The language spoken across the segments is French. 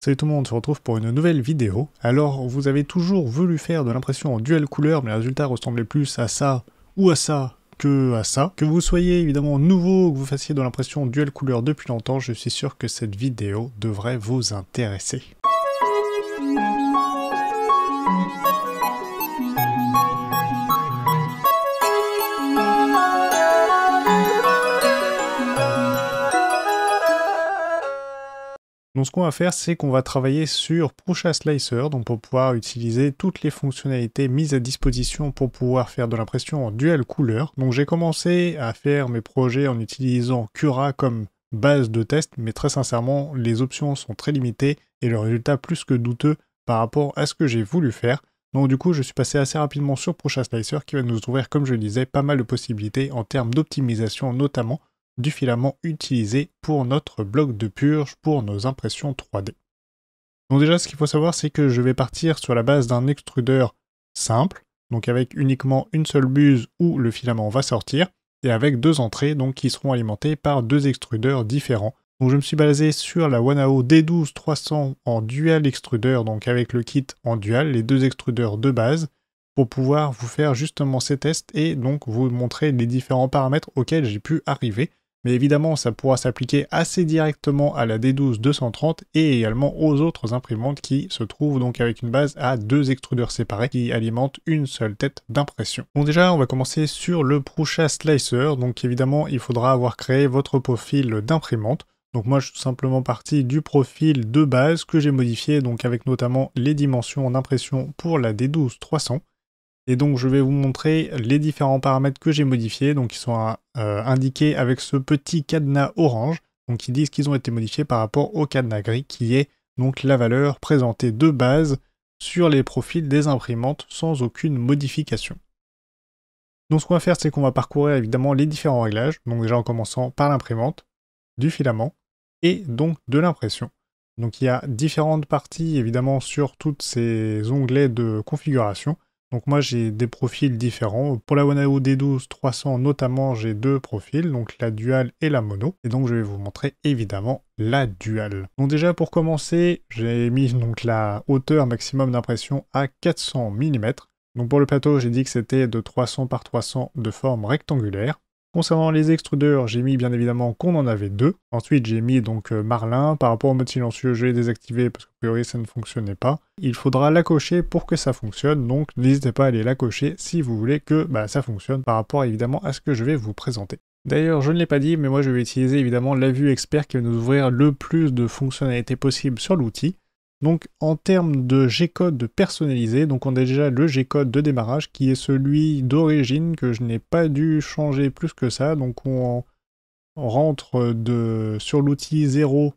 Salut tout le monde, on se retrouve pour une nouvelle vidéo. Alors, vous avez toujours voulu faire de l'impression en dual couleur, mais le résultat ressemblait plus à ça ou à ça que à ça. Que vous soyez évidemment nouveau, que vous fassiez de l'impression dual couleur depuis longtemps, je suis sûr que cette vidéo devrait vous intéresser. Donc ce qu'on va faire, c'est qu'on va travailler sur Prusa Slicer, donc pour pouvoir utiliser toutes les fonctionnalités mises à disposition pour pouvoir faire de l'impression en dual couleur. Donc j'ai commencé à faire mes projets en utilisant Cura comme base de test, mais très sincèrement, les options sont très limitées et le résultat plus que douteux par rapport à ce que j'ai voulu faire. Donc du coup, je suis passé assez rapidement sur Prusa Slicer qui va nous ouvrir, comme je le disais, pas mal de possibilités en termes d'optimisation, notamment du filament utilisé pour notre bloc de purge pour nos impressions 3D. Donc déjà, ce qu'il faut savoir, c'est que je vais partir sur la base d'un extrudeur simple, donc avec uniquement une seule buse où le filament va sortir, et avec deux entrées donc qui seront alimentées par deux extrudeurs différents. Donc je me suis basé sur la Wanao D12-300 en dual extrudeur, donc avec le kit en dual, les deux extrudeurs de base, pour pouvoir vous faire justement ces tests et donc vous montrer les différents paramètres auxquels j'ai pu arriver. Mais évidemment, ça pourra s'appliquer assez directement à la D12-230 et également aux autres imprimantes qui se trouvent donc avec une base à deux extrudeurs séparés qui alimentent une seule tête d'impression. Donc déjà, on va commencer sur le Prusa Slicer. Donc évidemment, il faudra avoir créé votre profil d'imprimante. Donc moi, je suis tout simplement parti du profil de base que j'ai modifié, donc avec notamment les dimensions d'impression pour la D12-300. Et donc je vais vous montrer les différents paramètres que j'ai modifiés, donc qui sont indiqués avec ce petit cadenas orange, donc qui disent qu'ils ont été modifiés par rapport au cadenas gris, qui est donc la valeur présentée de base sur les profils des imprimantes sans aucune modification. Donc ce qu'on va faire, c'est qu'on va parcourir évidemment les différents réglages, donc déjà en commençant par l'imprimante, du filament, et donc de l'impression. Donc il y a différentes parties évidemment sur tous ces onglets de configuration. Donc moi j'ai des profils différents. Pour la Wanao D12-300 notamment, j'ai deux profils, donc la dual et la mono. Et donc je vais vous montrer évidemment la dual. Donc déjà pour commencer, j'ai mis donc la hauteur maximum d'impression à 400 mm. Donc pour le plateau, j'ai dit que c'était de 300 par 300 de forme rectangulaire. Concernant les extrudeurs, j'ai mis bien évidemment qu'on en avait deux. Ensuite, j'ai mis donc Marlin. Par rapport au mode silencieux, je l'ai désactivé parce qu'a priori ça ne fonctionnait pas. Il faudra la cocher pour que ça fonctionne, donc n'hésitez pas à aller la cocher si vous voulez que ça fonctionne par rapport évidemment à ce que je vais vous présenter. D'ailleurs, je ne l'ai pas dit, mais moi je vais utiliser évidemment la vue expert qui va nous ouvrir le plus de fonctionnalités possibles sur l'outil. Donc en termes de G-code personnalisé, donc on a déjà le G-code de démarrage qui est celui d'origine que je n'ai pas dû changer plus que ça. Donc on rentre sur l'outil 0,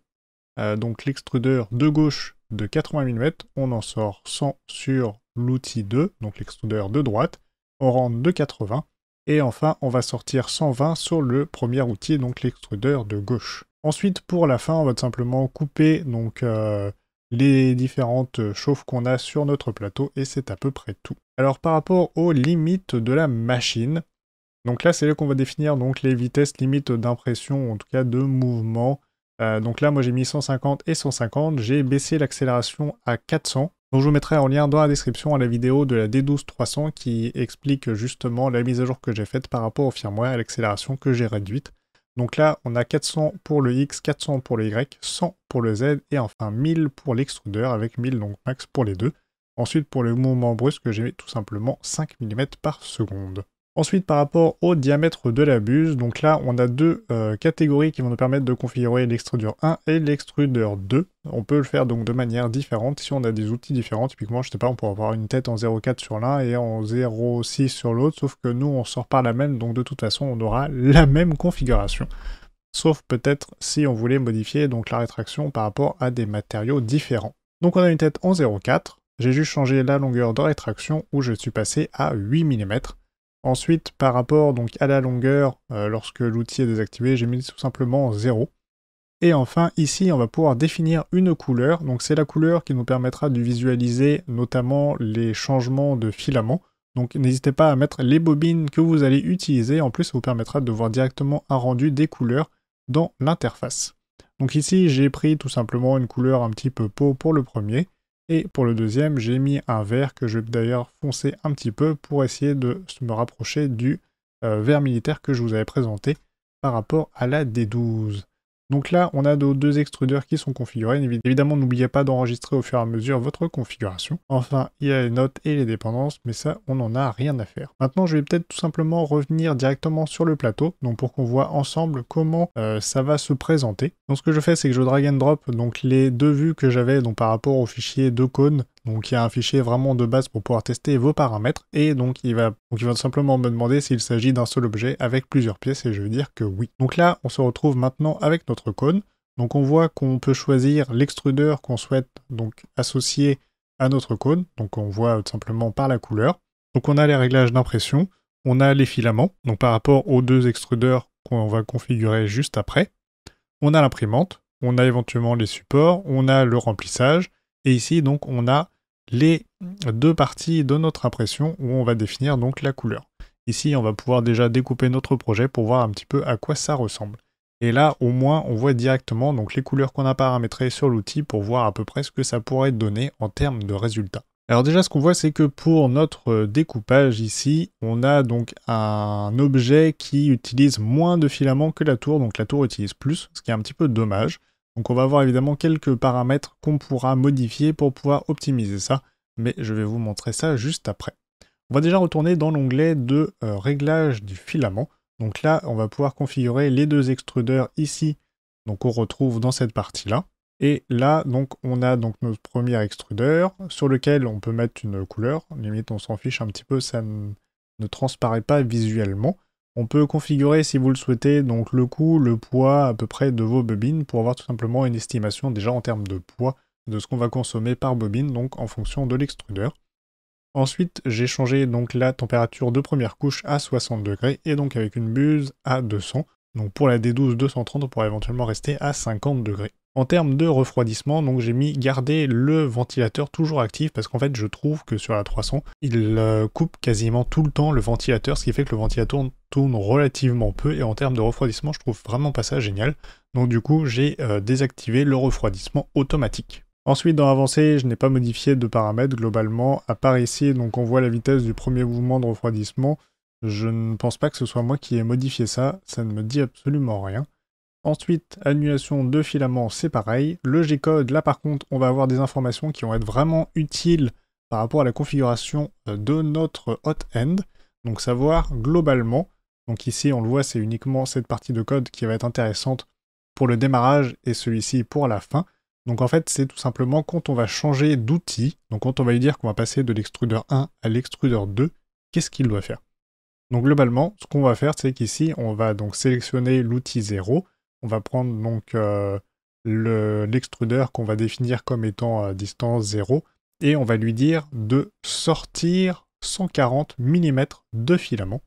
donc l'extrudeur de gauche de 80 mm, on en sort 100 sur l'outil 2, donc l'extrudeur de droite, on rentre de 80, et enfin on va sortir 120 sur le premier outil, donc l'extrudeur de gauche. Ensuite pour la fin, on va tout simplement couper donc les différentes chauffes qu'on a sur notre plateau, et c'est à peu près tout. Alors par rapport aux limites de la machine, donc là c'est là qu'on va définir donc les vitesses limites d'impression, en tout cas de mouvement. Donc là moi j'ai mis 150 et 150, j'ai baissé l'accélération à 400. Donc je vous mettrai en lien dans la description à la vidéo de la D12-300 qui explique justement la mise à jour que j'ai faite par rapport au firmware et l'accélération que j'ai réduite. Donc là, on a 400 pour le X, 400 pour le Y, 100 pour le Z, et enfin 1000 pour l'extrudeur, avec 1000 donc max pour les deux. Ensuite, pour le mouvement brusque, j'ai tout simplement 5 mm par seconde. Ensuite, par rapport au diamètre de la buse, donc là, on a deux catégories qui vont nous permettre de configurer l'extrudeur 1 et l'extrudeur 2. On peut le faire donc de manière différente si on a des outils différents. Typiquement, je sais pas, on pourrait avoir une tête en 0,4 sur l'un et en 0,6 sur l'autre, sauf que nous, on sort par la même, donc de toute façon, on aura la même configuration. Sauf peut-être si on voulait modifier donc la rétraction par rapport à des matériaux différents. Donc on a une tête en 0,4. J'ai juste changé la longueur de rétraction où je suis passé à 8 mm. Ensuite, par rapport donc à la longueur, lorsque l'outil est désactivé, j'ai mis tout simplement 0. Et enfin, ici, on va pouvoir définir une couleur. Donc c'est la couleur qui nous permettra de visualiser notamment les changements de filament. Donc n'hésitez pas à mettre les bobines que vous allez utiliser. En plus, ça vous permettra de voir directement un rendu des couleurs dans l'interface. Donc ici, j'ai pris tout simplement une couleur un petit peu peau pour le premier. Et pour le deuxième, j'ai mis un vert que je vais d'ailleurs foncer un petit peu pour essayer de me rapprocher du vert militaire que je vous avais présenté par rapport à la D12. Donc là, on a nos deux extrudeurs qui sont configurés. Évidemment, n'oubliez pas d'enregistrer au fur et à mesure votre configuration. Enfin, il y a les notes et les dépendances, mais ça, on n'en a rien à faire. Maintenant, je vais peut-être tout simplement revenir directement sur le plateau, donc pour qu'on voit ensemble comment ça va se présenter. Donc ce que je fais, c'est que je drag and drop donc les deux vues que j'avais donc par rapport au fichier de cône. Donc il y a un fichier vraiment de base pour pouvoir tester vos paramètres, et donc il va tout simplement me demander s'il s'agit d'un seul objet avec plusieurs pièces, et je vais dire que oui. Donc là, on se retrouve maintenant avec notre cône. Donc on voit qu'on peut choisir l'extrudeur qu'on souhaite donc associer à notre cône. Donc on voit tout simplement par la couleur. Donc on a les réglages d'impression, on a les filaments, donc par rapport aux deux extrudeurs qu'on va configurer juste après. On a l'imprimante, on a éventuellement les supports, on a le remplissage, et ici donc on a les deux parties de notre impression où on va définir donc la couleur. Ici, on va pouvoir déjà découper notre projet pour voir un petit peu à quoi ça ressemble. Et là, au moins, on voit directement donc les couleurs qu'on a paramétrées sur l'outil pour voir à peu près ce que ça pourrait donner en termes de résultats. Alors déjà, ce qu'on voit, c'est que pour notre découpage ici, on a donc un objet qui utilise moins de filaments que la tour, donc la tour utilise plus, ce qui est un petit peu dommage. Donc on va avoir évidemment quelques paramètres qu'on pourra modifier pour pouvoir optimiser ça, mais je vais vous montrer ça juste après. On va déjà retourner dans l'onglet de réglage du filament. Donc là, on va pouvoir configurer les deux extrudeurs ici, donc on retrouve dans cette partie-là. Et là, donc, on a donc notre premier extrudeur, sur lequel on peut mettre une couleur. Limite, on s'en fiche un petit peu, ça ne transparaît pas visuellement. On peut configurer, si vous le souhaitez, donc le coût, le poids à peu près de vos bobines pour avoir tout simplement une estimation déjà en termes de poids de ce qu'on va consommer par bobine, donc en fonction de l'extrudeur. Ensuite, j'ai changé donc la température de première couche à 60 degrés et donc avec une buse à 200. Donc pour la D12 230, on pourrait éventuellement rester à 50 degrés. En termes de refroidissement, donc j'ai mis garder le ventilateur toujours actif parce qu'en fait je trouve que sur la 300, il coupe quasiment tout le temps le ventilateur, ce qui fait que le ventilateur tourne relativement peu, et en termes de refroidissement, je trouve vraiment pas ça génial. Donc du coup, j'ai désactivé le refroidissement automatique. Ensuite, dans l'avancée, je n'ai pas modifié de paramètres globalement, à part ici, donc on voit la vitesse du premier mouvement de refroidissement. Je ne pense pas que ce soit moi qui ai modifié ça, ça ne me dit absolument rien. Ensuite, annulation de filaments, c'est pareil. Le G-code, là par contre, on va avoir des informations qui vont être vraiment utiles par rapport à la configuration de notre hot end. Donc savoir globalement, donc ici on le voit, c'est uniquement cette partie de code qui va être intéressante pour le démarrage et celui-ci pour la fin. Donc en fait, c'est tout simplement quand on va changer d'outil, donc quand on va lui dire qu'on va passer de l'extrudeur 1 à l'extrudeur 2, qu'est-ce qu'il doit faire? Donc globalement, ce qu'on va faire, c'est qu'ici, on va donc sélectionner l'outil 0. On va prendre donc l'extrudeur qu'on va définir comme étant à distance 0, et on va lui dire de sortir 140 mm de filament.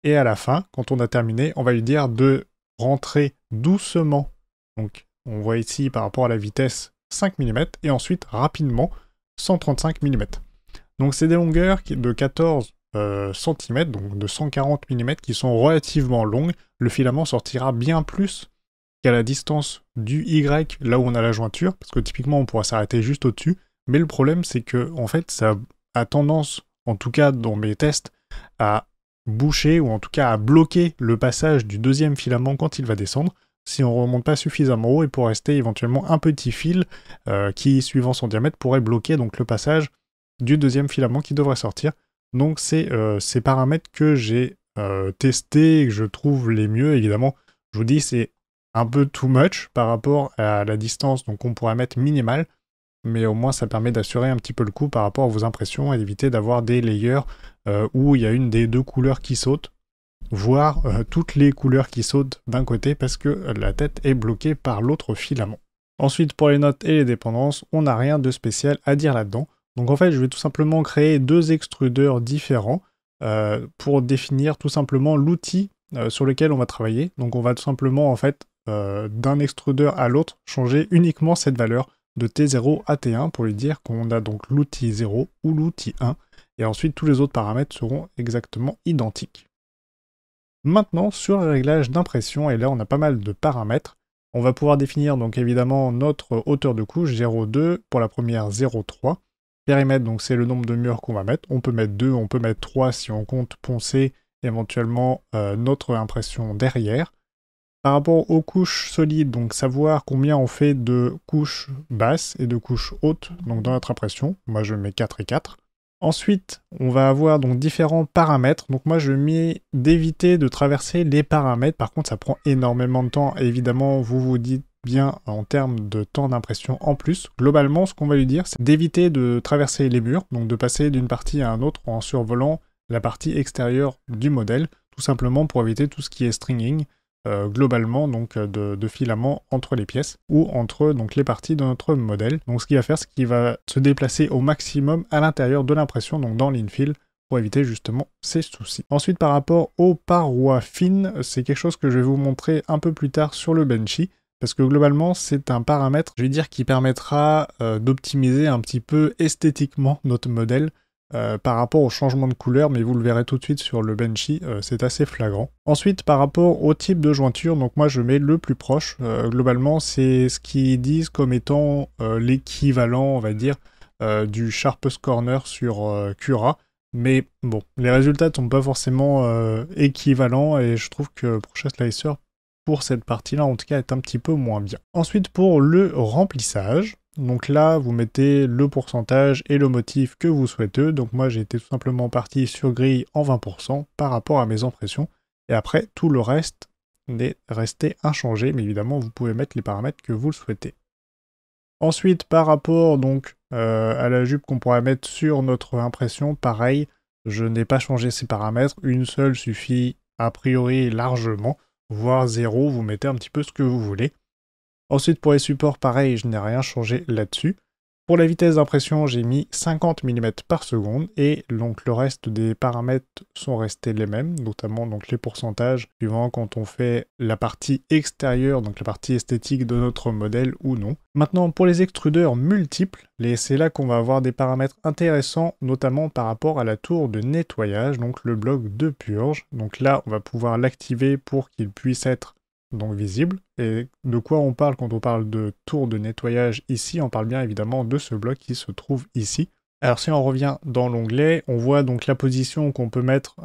Et à la fin, quand on a terminé, on va lui dire de rentrer doucement. Donc on voit ici par rapport à la vitesse 5 mm, et ensuite rapidement 135 mm. Donc c'est des longueurs de 14 cm, donc de 140 mm, qui sont relativement longues. Le filament sortira bien plus qu'à la distance du Y, là où on a la jointure, parce que typiquement on pourra s'arrêter juste au-dessus, mais le problème c'est que en fait ça a tendance, en tout cas dans mes tests, à boucher, ou en tout cas à bloquer le passage du deuxième filament quand il va descendre, si on ne remonte pas suffisamment haut, et pour rester éventuellement un petit fil qui, suivant son diamètre, pourrait bloquer donc le passage du deuxième filament qui devrait sortir. Donc c'est ces paramètres que j'ai testés et que je trouve les mieux. Évidemment, je vous dis, c'est un peu too much par rapport à la distance, donc on pourrait mettre minimale, mais au moins ça permet d'assurer un petit peu le coup par rapport à vos impressions et d'éviter d'avoir des layers où il y a une des deux couleurs qui saute, voire toutes les couleurs qui sautent d'un côté parce que la tête est bloquée par l'autre filament. Ensuite, pour les notes et les dépendances, on n'a rien de spécial à dire là-dedans. Donc en fait, je vais tout simplement créer deux extrudeurs différents pour définir tout simplement l'outil sur lequel on va travailler. Donc on va tout simplement, en fait, d'un extrudeur à l'autre, changer uniquement cette valeur de T0 à T1 pour lui dire qu'on a donc l'outil 0 ou l'outil 1. Et ensuite, tous les autres paramètres seront exactement identiques. Maintenant, sur le réglage d'impression, et là on a pas mal de paramètres, On va pouvoir définir donc évidemment notre hauteur de couche 0,2, pour la première 0,3. Périmètre, donc c'est le nombre de murs qu'on va mettre. On peut mettre 2, on peut mettre 3 si on compte poncer éventuellement notre impression derrière. Par rapport aux couches solides, donc savoir combien on fait de couches basses et de couches hautes donc dans notre impression. Moi je mets 4 et 4. Ensuite, on va avoir donc différents paramètres. Donc moi je mets d'éviter de traverser les paramètres. Par contre ça prend énormément de temps. Et évidemment vous vous dites bien en termes de temps d'impression en plus. Globalement ce qu'on va lui dire c'est d'éviter de traverser les murs. Donc de passer d'une partie à une autre en survolant la partie extérieure du modèle. Tout simplement pour éviter tout ce qui est stringing. Globalement donc de filaments entre les pièces ou entre donc les parties de notre modèle. Donc ce qu'il va faire, c'est qu'il va se déplacer au maximum à l'intérieur de l'impression, donc dans l'infill, pour éviter justement ces soucis. Ensuite, par rapport aux parois fines, c'est quelque chose que je vais vous montrer un peu plus tard sur le Benchy, parce que globalement, c'est un paramètre, je vais dire, qui permettra d'optimiser un petit peu esthétiquement notre modèle, par rapport au changement de couleur, mais vous le verrez tout de suite sur le Benchy, c'est assez flagrant. Ensuite, par rapport au type de jointure, donc moi je mets le plus proche. Globalement, c'est ce qu'ils disent comme étant l'équivalent, on va dire, du Sharpest Corner sur Cura. Mais bon, les résultats ne sont pas forcément équivalents, et je trouve que Prusa Slicer, pour cette partie-là, en tout cas, est un petit peu moins bien. Ensuite, pour le remplissage, donc là, vous mettez le pourcentage et le motif que vous souhaitez. Donc moi, j'ai été tout simplement parti sur grille en 20% par rapport à mes impressions. Et après, tout le reste est resté inchangé. Mais évidemment, vous pouvez mettre les paramètres que vous le souhaitez. Ensuite, par rapport donc à la jupe qu'on pourrait mettre sur notre impression, pareil, je n'ai pas changé ces paramètres. Une seule suffit a priori largement. Voire 0, vous mettez un petit peu ce que vous voulez. Ensuite, pour les supports, pareil, je n'ai rien changé là-dessus. Pour la vitesse d'impression, j'ai mis 50 mm par seconde, et donc le reste des paramètres sont restés les mêmes, notamment donc les pourcentages, suivant quand on fait la partie extérieure, donc la partie esthétique de notre modèle ou non. Maintenant, pour les extrudeurs multiples, c'est là qu'on va avoir des paramètres intéressants, notamment par rapport à la tour de nettoyage, donc le bloc de purge. Donc là, on va pouvoir l'activer pour qu'il puisse être donc visible. Et de quoi on parle quand on parle de tour de nettoyage ici? On parle bien évidemment de ce bloc qui se trouve ici. Alors si on revient dans l'onglet, on voit donc la position qu'on peut mettre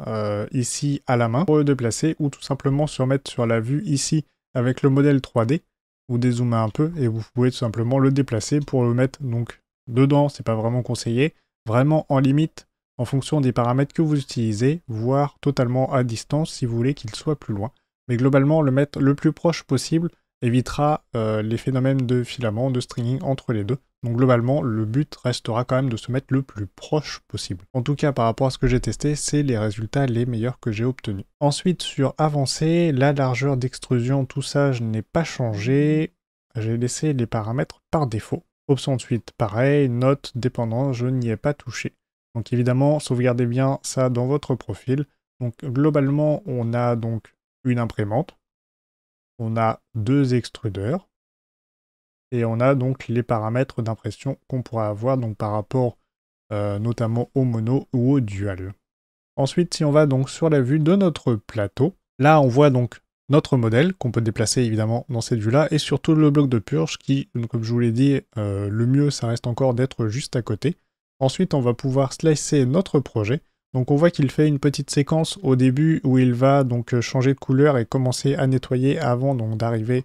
ici à la main pour le déplacer, ou tout simplement se remettre sur la vue ici avec le modèle 3D. Vous dézoomez un peu et vous pouvez tout simplement le déplacer pour le mettre donc dedans. C'est pas vraiment conseillé, vraiment en limite en fonction des paramètres que vous utilisez, voire totalement à distance si vous voulez qu'il soit plus loin. Mais globalement, le mettre le plus proche possible évitera les phénomènes de filament, de stringing entre les deux. Donc globalement, le but restera quand même de se mettre le plus proche possible. En tout cas, par rapport à ce que j'ai testé, c'est les résultats les meilleurs que j'ai obtenus. Ensuite, sur avancé, la largeur d'extrusion, tout ça, je n'ai pas changé. J'ai laissé les paramètres par défaut. Option de suite, pareil, note, dépendant, je n'y ai pas touché. Donc évidemment, sauvegardez bien ça dans votre profil. Donc globalement, on a donc une imprimante, on a 2 extrudeurs, et on a donc les paramètres d'impression qu'on pourra avoir donc par rapport notamment au mono ou au dual. Ensuite, si on va donc sur la vue de notre plateau, là on voit donc notre modèle qu'on peut déplacer évidemment dans cette vue-là, et surtout le bloc de purge qui, comme je vous l'ai dit, le mieux ça reste encore d'être juste à côté. Ensuite, on va pouvoir slicer notre projet. Donc on voit qu'il fait une petite séquence au début où il va donc changer de couleur et commencer à nettoyer avant donc d'arriver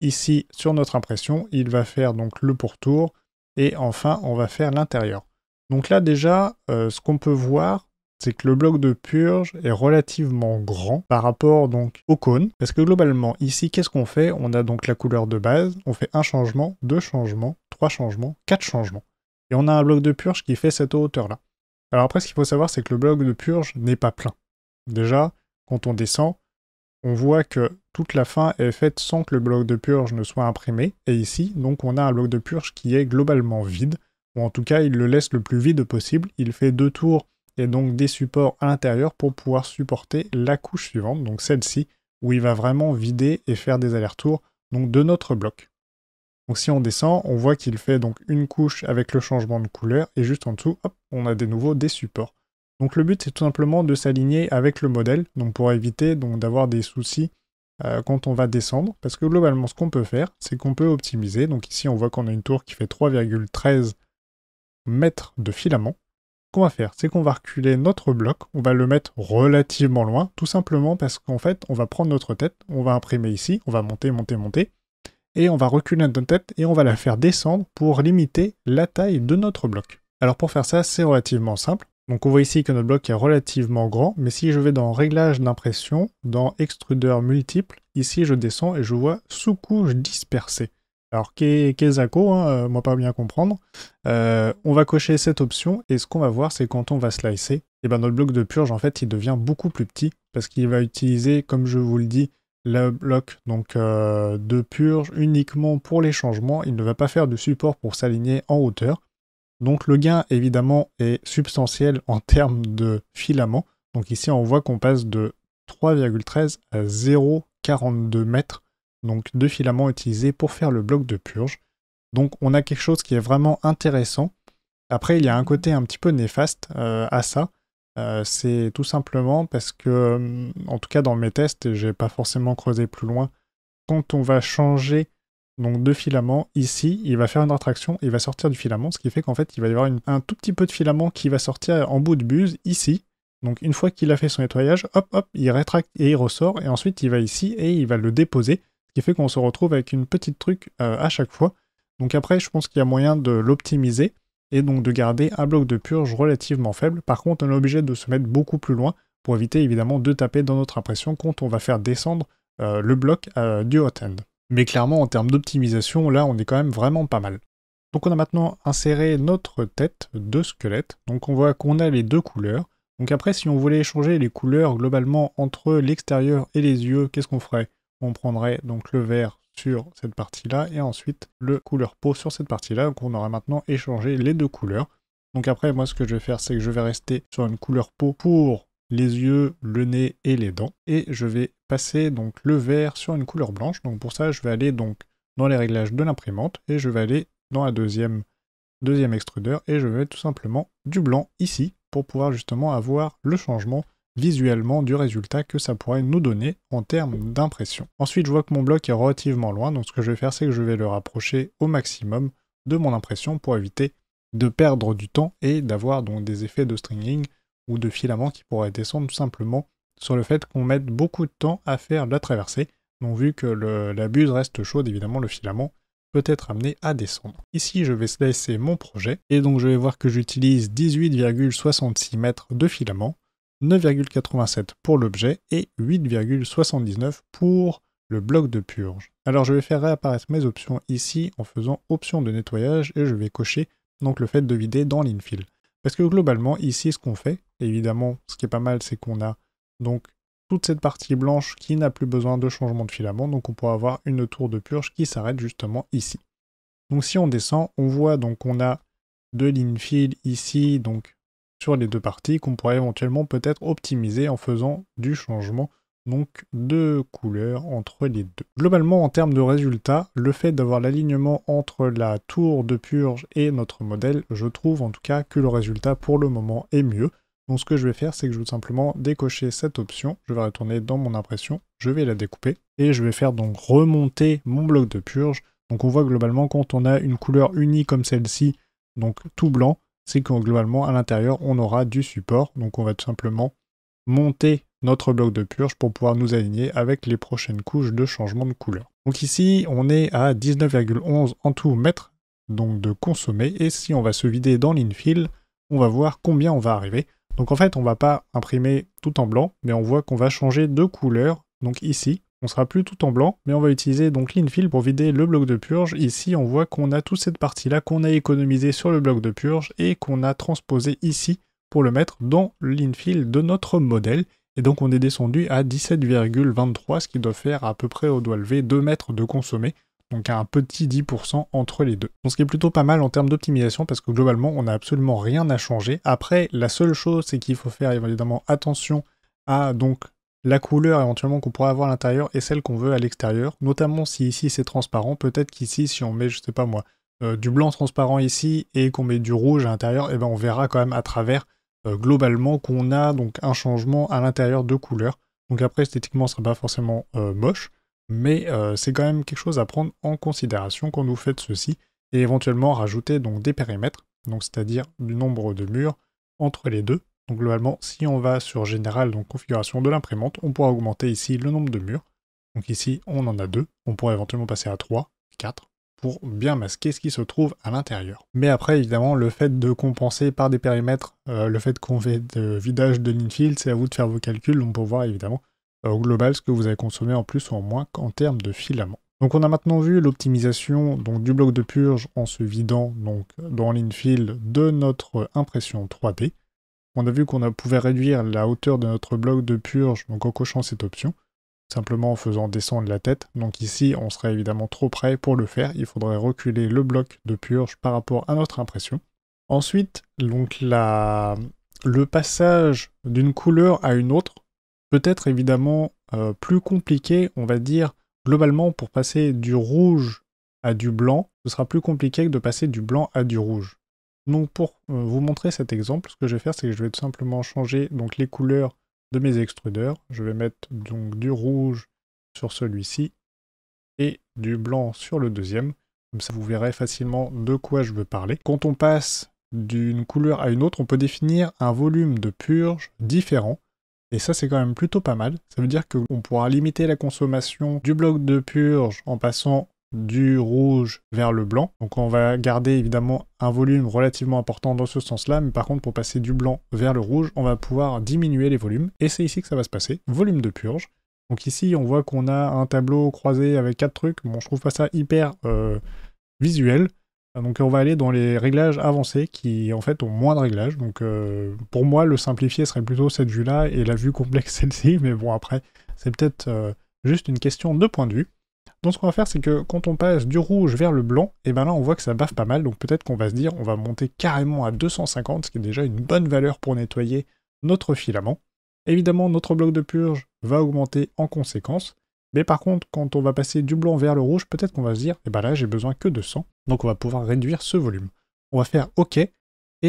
ici sur notre impression. Il va faire donc le pourtour et enfin on va faire l'intérieur. Donc là déjà, ce qu'on peut voir, c'est que le bloc de purge est relativement grand par rapport donc au cône. Parce que globalement, ici, qu'est-ce qu'on fait? On a donc la couleur de base, on fait un changement, 2 changements, 3 changements, 4 changements. Et on a un bloc de purge qui fait cette hauteur-là. Alors après, ce qu'il faut savoir, c'est que le bloc de purge n'est pas plein. Déjà, quand on descend, on voit que toute la fin est faite sans que le bloc de purge ne soit imprimé. Et ici, donc, on a un bloc de purge qui est globalement vide. Ou en tout cas, il le laisse le plus vide possible. Il fait 2 tours et donc des supports à l'intérieur pour pouvoir supporter la couche suivante, donc celle-ci, où il va vraiment vider et faire des allers-retours donc de notre bloc. Donc si on descend, on voit qu'il fait donc une couche avec le changement de couleur, et juste en dessous, hop, on a de nouveau des supports. Donc le but, c'est tout simplement de s'aligner avec le modèle, donc pour éviter donc d'avoir des soucis quand on va descendre, parce que globalement ce qu'on peut faire, c'est qu'on peut optimiser. Donc ici on voit qu'on a une tour qui fait 3,13 mètres de filament. Ce qu'on va faire, c'est qu'on va reculer notre bloc, on va le mettre relativement loin, tout simplement parce qu'en fait, on va prendre notre tête, on va imprimer ici, on va monter, monter, monter, et on va reculer notre tête et on va la faire descendre pour limiter la taille de notre bloc. Alors pour faire ça, c'est relativement simple. Donc on voit ici que notre bloc est relativement grand, mais si je vais dans Réglages d'impression, dans Extrudeur multiple, ici je descends et je vois sous-couche dispersée. Alors Kezako, moi pas bien comprendre, on va cocher cette option et ce qu'on va voir c'est quand on va slicer, et ben notre bloc de purge en fait il devient beaucoup plus petit parce qu'il va utiliser, comme je vous le dis, le bloc donc, de purge uniquement pour les changements, il ne va pas faire de support pour s'aligner en hauteur. Donc le gain évidemment est substantiel en termes de filament. Donc ici on voit qu'on passe de 3,13 à 0,42 mètres donc de filament utilisé pour faire le bloc de purge. Donc on a quelque chose qui est vraiment intéressant. Après il y a un côté un petit peu néfaste à ça. C'est tout simplement parce que, en tout cas dans mes tests, et j'ai pas forcément creusé plus loin, quand on va changer donc, de filament, ici, il va faire une rétraction, il va sortir du filament, ce qui fait qu'en fait, il va y avoir un tout petit peu de filament qui va sortir en bout de buse, ici. Donc une fois qu'il a fait son nettoyage, hop, hop, il rétracte et il ressort, et ensuite il va ici et il va le déposer, ce qui fait qu'on se retrouve avec une petite truc à chaque fois. Donc après, je pense qu'il y a moyen de l'optimiser, et donc de garder un bloc de purge relativement faible. Par contre, on est obligé de se mettre beaucoup plus loin, pour éviter évidemment de taper dans notre impression quand on va faire descendre le bloc du hot-end. Mais clairement, en termes d'optimisation, là, on est quand même vraiment pas mal. Donc on a maintenant inséré notre tête de squelette. Donc on voit qu'on a les deux couleurs. Donc après, si on voulait échanger les couleurs globalement entre l'extérieur et les yeux, qu'est-ce qu'on ferait? On prendrait donc le vert sur cette partie-là et ensuite le couleur peau sur cette partie-là. Donc on aura maintenant échangé les deux couleurs. Donc après, moi, ce que je vais faire, c'est que je vais rester sur une couleur peau pour les yeux, le nez et les dents. Et je vais passer donc le vert sur une couleur blanche. Donc pour ça, je vais aller donc dans les réglages de l'imprimante et je vais aller dans la deuxième extrudeur et je vais mettre tout simplement du blanc ici pour pouvoir justement avoir le changement visuellement du résultat que ça pourrait nous donner en termes d'impression. Ensuite, je vois que mon bloc est relativement loin, donc ce que je vais faire, c'est que je vais le rapprocher au maximum de mon impression pour éviter de perdre du temps et d'avoir donc des effets de stringing ou de filament qui pourraient descendre tout simplement sur le fait qu'on mette beaucoup de temps à faire la traversée. Donc vu que la buse reste chaude, évidemment le filament peut être amené à descendre. Ici je vais slicer mon projet, et donc je vais voir que j'utilise 18,66 mètres de filament, 9,87 pour l'objet et 8,79 pour le bloc de purge. Alors je vais faire réapparaître mes options ici en faisant option de nettoyage et je vais cocher donc le fait de vider dans l'infill. Parce que globalement ici ce qu'on fait, et évidemment ce qui est pas mal c'est qu'on a donc toute cette partie blanche qui n'a plus besoin de changement de filament, donc on pourra avoir une tour de purge qui s'arrête justement ici. Donc si on descend, on voit donc qu'on a de l'infill ici, donc sur les deux parties, qu'on pourrait éventuellement peut-être optimiser en faisant du changement donc de couleur entre les deux. Globalement, en termes de résultats, le fait d'avoir l'alignement entre la tour de purge et notre modèle, je trouve en tout cas que le résultat pour le moment est mieux. Donc ce que je vais faire, c'est que je vais tout simplement décocher cette option, je vais retourner dans mon impression, je vais la découper, et je vais faire donc remonter mon bloc de purge. Donc on voit globalement quand on a une couleur unie comme celle-ci, donc tout blanc, c'est que globalement à l'intérieur on aura du support, donc on va tout simplement monter notre bloc de purge pour pouvoir nous aligner avec les prochaines couches de changement de couleur. Donc ici on est à 19,11 en tout mètres donc de consommé, et si on va se vider dans l'infill, on va voir combien on va arriver. Donc en fait, on va pas imprimer tout en blanc, mais on voit qu'on va changer de couleur. Donc ici, on sera plus tout en blanc, mais on va utiliser donc l'infill pour vider le bloc de purge. Ici, on voit qu'on a toute cette partie-là qu'on a économisée sur le bloc de purge et qu'on a transposé ici pour le mettre dans l'infill de notre modèle. Et donc on est descendu à 17,23, ce qui doit faire à peu près au doigt levé 2 mètres de consommé. Donc un petit 10% entre les deux. Donc ce qui est plutôt pas mal en termes d'optimisation parce que globalement on n'a absolument rien à changer. Après la seule chose c'est qu'il faut faire évidemment attention à donc la couleur éventuellement qu'on pourrait avoir à l'intérieur et celle qu'on veut à l'extérieur. Notamment si ici c'est transparent, peut-être qu'ici si on met je sais pas moi du blanc transparent ici et qu'on met du rouge à l'intérieur, et ben on verra quand même à travers globalement qu'on a donc un changement à l'intérieur de couleur. Donc après, esthétiquement, ce ne sera pas forcément moche, mais c'est quand même quelque chose à prendre en considération quand vous faites ceci, et éventuellement rajouter donc des périmètres, donc c'est-à-dire du nombre de murs entre les deux. Donc globalement, si on va sur Général, donc configuration de l'imprimante, on pourra augmenter ici le nombre de murs. Donc ici, on en a 2, on pourrait éventuellement passer à 3, 4, pour bien masquer ce qui se trouve à l'intérieur. Mais après, évidemment, le fait de compenser par des périmètres, le fait qu'on fait de vidage de l'infill, c'est à vous de faire vos calculs, donc pour voir évidemment au global ce que vous avez consommé en plus ou en moins en termes de filament. Donc on a maintenant vu l'optimisation du bloc de purge en se vidant donc dans l'infill de notre impression 3D. On a vu qu'on pouvait réduire la hauteur de notre bloc de purge donc en cochant cette option, simplement en faisant descendre la tête. Donc ici, on serait évidemment trop près pour le faire. Il faudrait reculer le bloc de purge par rapport à notre impression. Ensuite, donc le passage d'une couleur à une autre peut être évidemment plus compliqué, on va dire, globalement, pour passer du rouge à du blanc, ce sera plus compliqué que de passer du blanc à du rouge. Donc pour vous montrer cet exemple, ce que je vais faire, c'est que je vais tout simplement changer donc, les couleurs de mes extrudeurs. Je vais mettre donc du rouge sur celui-ci et du blanc sur le deuxième. Comme ça, vous verrez facilement de quoi je veux parler. Quand on passe d'une couleur à une autre, on peut définir un volume de purge différent. Et ça, c'est quand même plutôt pas mal. Ça veut dire qu'on pourra limiter la consommation du bloc de purge en passant du rouge vers le blanc. Donc on va garder évidemment un volume relativement important dans ce sens-là, mais par contre pour passer du blanc vers le rouge, on va pouvoir diminuer les volumes. Et c'est ici que ça va se passer. Volume de purge. Donc ici, on voit qu'on a un tableau croisé avec 4 trucs. Bon, je trouve pas ça hyper visuel. Donc on va aller dans les réglages avancés qui en fait ont moins de réglages. Donc pour moi le simplifié serait plutôt cette vue là et la vue complexe celle-ci, mais bon après c'est peut-être juste une question de point de vue. Donc ce qu'on va faire c'est que quand on passe du rouge vers le blanc, et ben là on voit que ça baffe pas mal, donc peut-être qu'on va se dire on va monter carrément à 250, ce qui est déjà une bonne valeur pour nettoyer notre filament. Évidemment notre bloc de purge va augmenter en conséquence. Mais par contre, quand on va passer du blanc vers le rouge, peut-être qu'on va se dire, eh ben là, j'ai besoin que de 100, donc on va pouvoir réduire ce volume. On va faire OK, et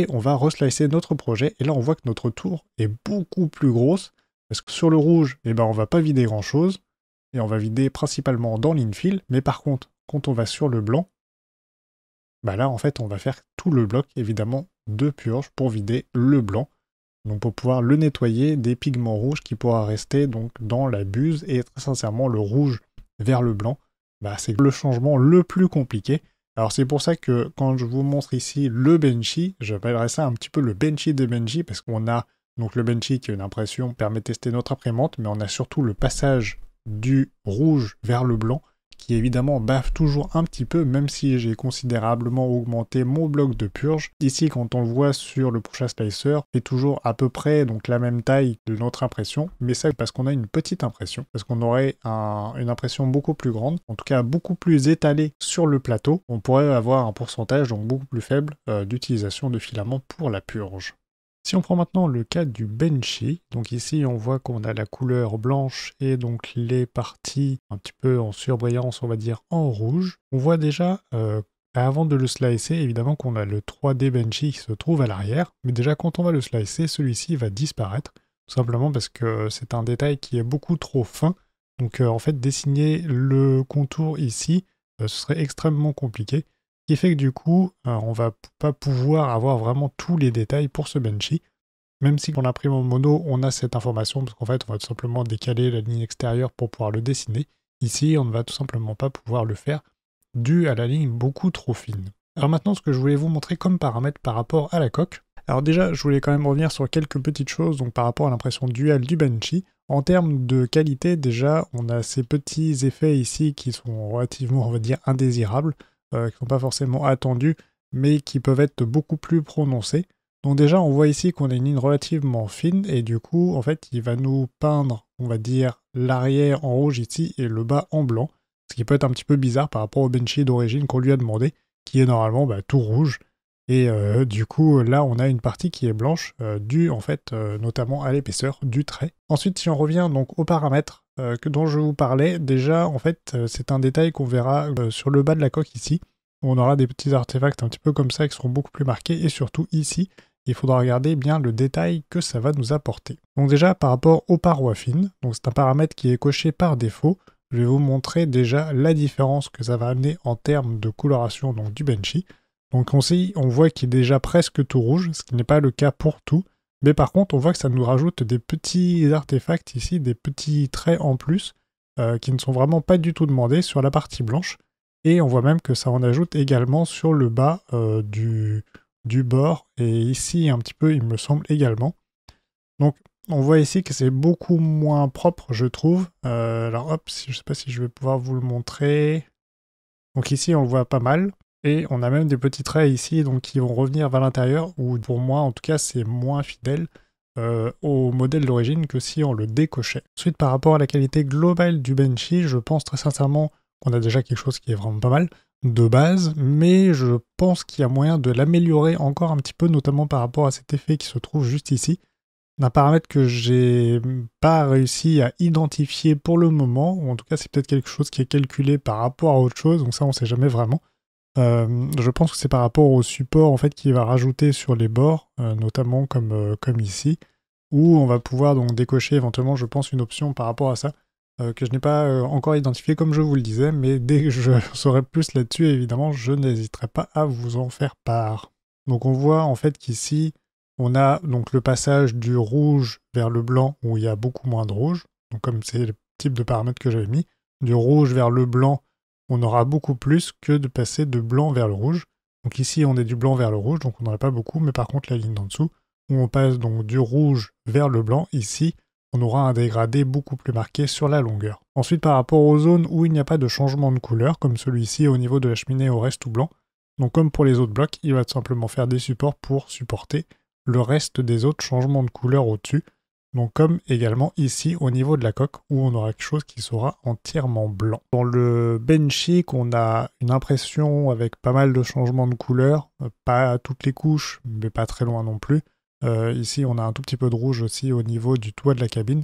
on va reslicer notre projet, et là, on voit que notre tour est beaucoup plus grosse, parce que sur le rouge, eh ben, on va pas vider grand-chose, et on va vider principalement dans l'infill, mais par contre, quand on va sur le blanc, bah là, en fait, on va faire tout le bloc, évidemment, de purge pour vider le blanc, donc pour pouvoir le nettoyer des pigments rouges qui pourra rester donc dans la buse, et très sincèrement le rouge vers le blanc, bah, c'est le changement le plus compliqué. Alors c'est pour ça que quand je vous montre ici le Benchy, j'appellerais ça un petit peu le Benchy de Benchy, parce qu'on a donc le Benchy qui est une impression, permet de tester notre imprimante, mais on a surtout le passage du rouge vers le blanc, qui évidemment baffe toujours un petit peu, même si j'ai considérablement augmenté mon bloc de purge. Ici, quand on le voit sur le Prusa Slicer, c'est toujours à peu près donc la même taille de notre impression, mais ça parce qu'on a une petite impression, parce qu'on aurait une impression beaucoup plus grande, en tout cas beaucoup plus étalée sur le plateau, on pourrait avoir un pourcentage donc beaucoup plus faible d'utilisation de filaments pour la purge. Si on prend maintenant le cas du Benchy, donc ici on voit qu'on a la couleur blanche et donc les parties un petit peu en surbrillance, on va dire en rouge. On voit déjà, avant de le slicer, évidemment qu'on a le 3D Benchy qui se trouve à l'arrière, mais déjà quand on va le slicer, celui-ci va disparaître, tout simplement parce que c'est un détail qui est beaucoup trop fin. Donc en fait dessiner le contour ici, ce serait extrêmement compliqué. Ce qui fait que du coup, on va pas pouvoir avoir vraiment tous les détails pour ce Benchy. Même si quand on imprime en mono, on a cette information, parce qu'en fait, on va tout simplement décaler la ligne extérieure pour pouvoir le dessiner. Ici, on ne va tout simplement pas pouvoir le faire, dû à la ligne beaucoup trop fine. Alors maintenant, ce que je voulais vous montrer comme paramètre par rapport à la coque. Alors déjà, je voulais quand même revenir sur quelques petites choses, donc par rapport à l'impression dual du Benchy. En termes de qualité, déjà, on a ces petits effets ici qui sont relativement, on va dire, indésirables. Qui ne sont pas forcément attendus, mais qui peuvent être beaucoup plus prononcés. Donc déjà, on voit ici qu'on a une ligne relativement fine, et du coup, en fait, il va nous peindre, on va dire, l'arrière en rouge ici, et le bas en blanc, ce qui peut être un petit peu bizarre par rapport au Benchy d'origine qu'on lui a demandé, qui est normalement tout rouge. Et du coup, là, on a une partie qui est blanche, due, en fait, notamment à l'épaisseur du trait. Ensuite, si on revient donc aux paramètres, dont je vous parlais, déjà en fait c'est un détail qu'on verra sur le bas de la coque ici, où on aura des petits artefacts un petit peu comme ça qui seront beaucoup plus marqués, et surtout ici, il faudra regarder bien le détail que ça va nous apporter. Donc déjà par rapport aux parois fines, donc c'est un paramètre qui est coché par défaut, je vais vous montrer déjà la différence que ça va amener en termes de coloration donc, du Benchy. Donc ici, on voit qu'il est déjà presque tout rouge, ce qui n'est pas le cas pour tout. Mais par contre, on voit que ça nous rajoute des petits artefacts ici, des petits traits en plus, qui ne sont vraiment pas du tout demandés sur la partie blanche. Et on voit même que ça en ajoute également sur le bas du bord, et ici un petit peu, il me semble également. Donc on voit ici que c'est beaucoup moins propre, je trouve. Alors hop, je ne sais pas si je vais pouvoir vous le montrer. Donc ici, on le voit pas mal. Et on a même des petits traits ici donc, qui vont revenir vers l'intérieur, où pour moi, en tout cas, c'est moins fidèle au modèle d'origine que si on le décochait. Ensuite, par rapport à la qualité globale du Benchy, je pense très sincèrement qu'on a déjà quelque chose qui est vraiment pas mal de base, mais je pense qu'il y a moyen de l'améliorer encore un petit peu, notamment par rapport à cet effet qui se trouve juste ici. Un paramètre que j'ai pas réussi à identifier pour le moment, ou en tout cas c'est peut-être quelque chose qui est calculé par rapport à autre chose, donc ça on sait jamais vraiment. Je pense que c'est par rapport au support en fait qu'il va rajouter sur les bords, notamment comme ici, où on va pouvoir donc décocher éventuellement, je pense, une option par rapport à ça, que je n'ai pas encore identifié comme je vous le disais, mais dès que je saurai plus là-dessus, évidemment, je n'hésiterai pas à vous en faire part. Donc on voit en fait qu'ici, on a donc le passage du rouge vers le blanc, où il y a beaucoup moins de rouge, donc comme c'est le type de paramètre que j'avais mis, du rouge vers le blanc, on aura beaucoup plus que de passer de blanc vers le rouge. Donc ici, on est du blanc vers le rouge, donc on n'en a pas beaucoup, mais par contre, la ligne d'en dessous, où on passe donc du rouge vers le blanc, ici, on aura un dégradé beaucoup plus marqué sur la longueur. Ensuite, par rapport aux zones où il n'y a pas de changement de couleur, comme celui-ci au niveau de la cheminée au reste tout blanc, donc comme pour les autres blocs, il va tout simplement faire des supports pour supporter le reste des autres changements de couleur au-dessus, donc comme également ici au niveau de la coque où on aura quelque chose qui sera entièrement blanc. Dans le Benchy, on a une impression avec pas mal de changements de couleur, pas à toutes les couches, mais pas très loin non plus. Ici on a un tout petit peu de rouge aussi au niveau du toit de la cabine,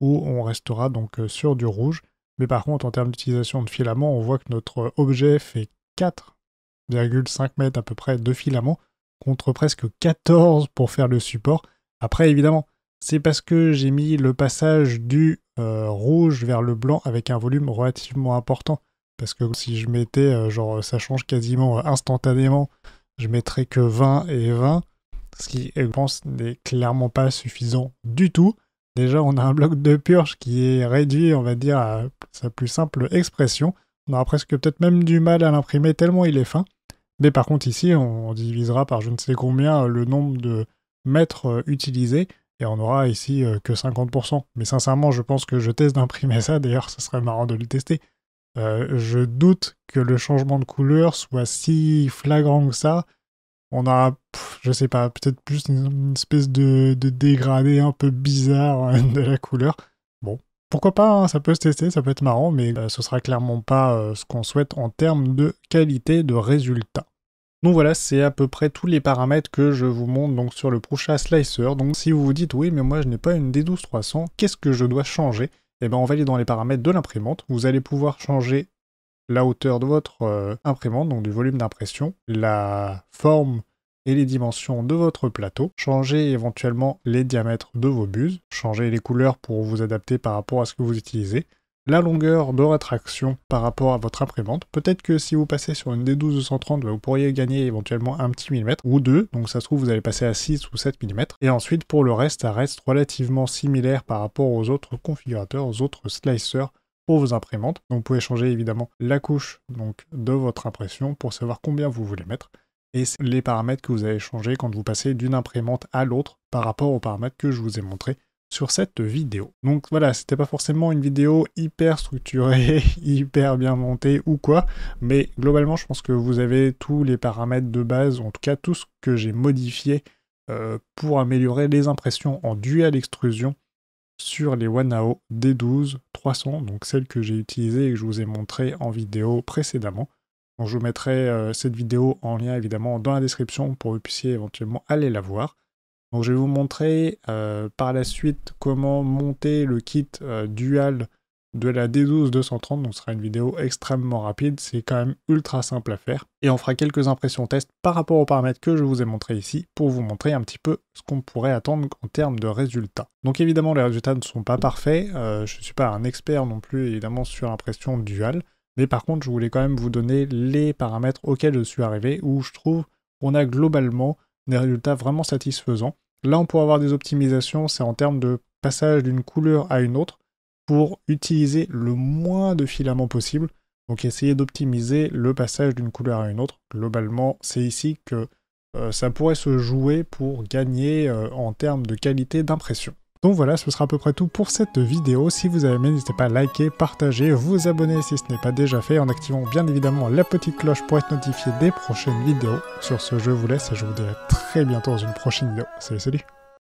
où on restera donc sur du rouge. Mais par contre en termes d'utilisation de filaments, on voit que notre objet fait 4,5 mètres à peu près de filaments, contre presque 14 pour faire le support. Après évidemment, c'est parce que j'ai mis le passage du rouge vers le blanc avec un volume relativement important. Parce que si je mettais, genre ça change quasiment instantanément, je mettrais que 20 et 20, ce qui, je pense, n'est clairement pas suffisant du tout. Déjà, on a un bloc de purge qui est réduit, on va dire, à sa plus simple expression. On aura presque peut-être même du mal à l'imprimer tellement il est fin. Mais par contre ici, on divisera par je ne sais combien le nombre de mètres utilisés, et on aura ici que 50%. Mais sincèrement, je pense que je teste d'imprimer ça, d'ailleurs ce serait marrant de le tester. Je doute que le changement de couleur soit si flagrant que ça. On aura, je sais pas, peut-être plus une espèce de dégradé un peu bizarre de la couleur. Bon, pourquoi pas, hein, ça peut se tester, ça peut être marrant, mais ce sera clairement pas ce qu'on souhaite en termes de qualité de résultat. Donc voilà, c'est à peu près tous les paramètres que je vous montre donc sur le Prusa Slicer. Donc si vous vous dites oui mais moi je n'ai pas une D12300, qu'est-ce que je dois changer? Eh bien on va aller dans les paramètres de l'imprimante. Vous allez pouvoir changer la hauteur de votre imprimante, donc du volume d'impression, la forme et les dimensions de votre plateau, changer éventuellement les diamètres de vos buses, changer les couleurs pour vous adapter par rapport à ce que vous utilisez, la longueur de rétraction par rapport à votre imprimante. Peut-être que si vous passez sur une D12-230, vous pourriez gagner éventuellement un petit millimètre ou deux, donc ça se trouve vous allez passer à 6 ou 7 mm. Et ensuite pour le reste, ça reste relativement similaire par rapport aux autres configurateurs, aux autres slicers pour vos imprimantes. Donc vous pouvez changer évidemment la couche donc, de votre impression pour savoir combien vous voulez mettre. Et c'est les paramètres que vous allez changer quand vous passez d'une imprimante à l'autre par rapport aux paramètres que je vous ai montrés sur cette vidéo. Donc voilà, c'était pas forcément une vidéo hyper structurée, hyper bien montée ou quoi, mais globalement je pense que vous avez tous les paramètres de base, en tout cas tout ce que j'ai modifié pour améliorer les impressions en dual extrusion sur les Wanao D12-300, donc celles que j'ai utilisées et que je vous ai montré en vidéo précédemment. Donc je vous mettrai cette vidéo en lien évidemment dans la description pour que vous puissiez éventuellement aller la voir. Donc je vais vous montrer par la suite comment monter le kit dual de la D12-230, donc ce sera une vidéo extrêmement rapide, c'est quand même ultra simple à faire. Et on fera quelques impressions tests par rapport aux paramètres que je vous ai montrés ici, pour vous montrer un petit peu ce qu'on pourrait attendre en termes de résultats. Donc évidemment les résultats ne sont pas parfaits, je ne suis pas un expert non plus évidemment sur l'impression dual, mais par contre je voulais quand même vous donner les paramètres auxquels je suis arrivé, où je trouve qu'on a globalement des résultats vraiment satisfaisants. Là on pourrait avoir des optimisations, c'est en termes de passage d'une couleur à une autre, pour utiliser le moins de filaments possible. Donc essayer d'optimiser le passage d'une couleur à une autre. Globalement, c'est ici que ça pourrait se jouer pour gagner en termes de qualité d'impression. Donc voilà, ce sera à peu près tout pour cette vidéo. Si vous avez aimé, n'hésitez pas à liker, partager, vous abonner si ce n'est pas déjà fait, en activant bien évidemment la petite cloche pour être notifié des prochaines vidéos. Sur ce, je vous laisse et je vous dis à très bientôt dans une prochaine vidéo. Salut, salut!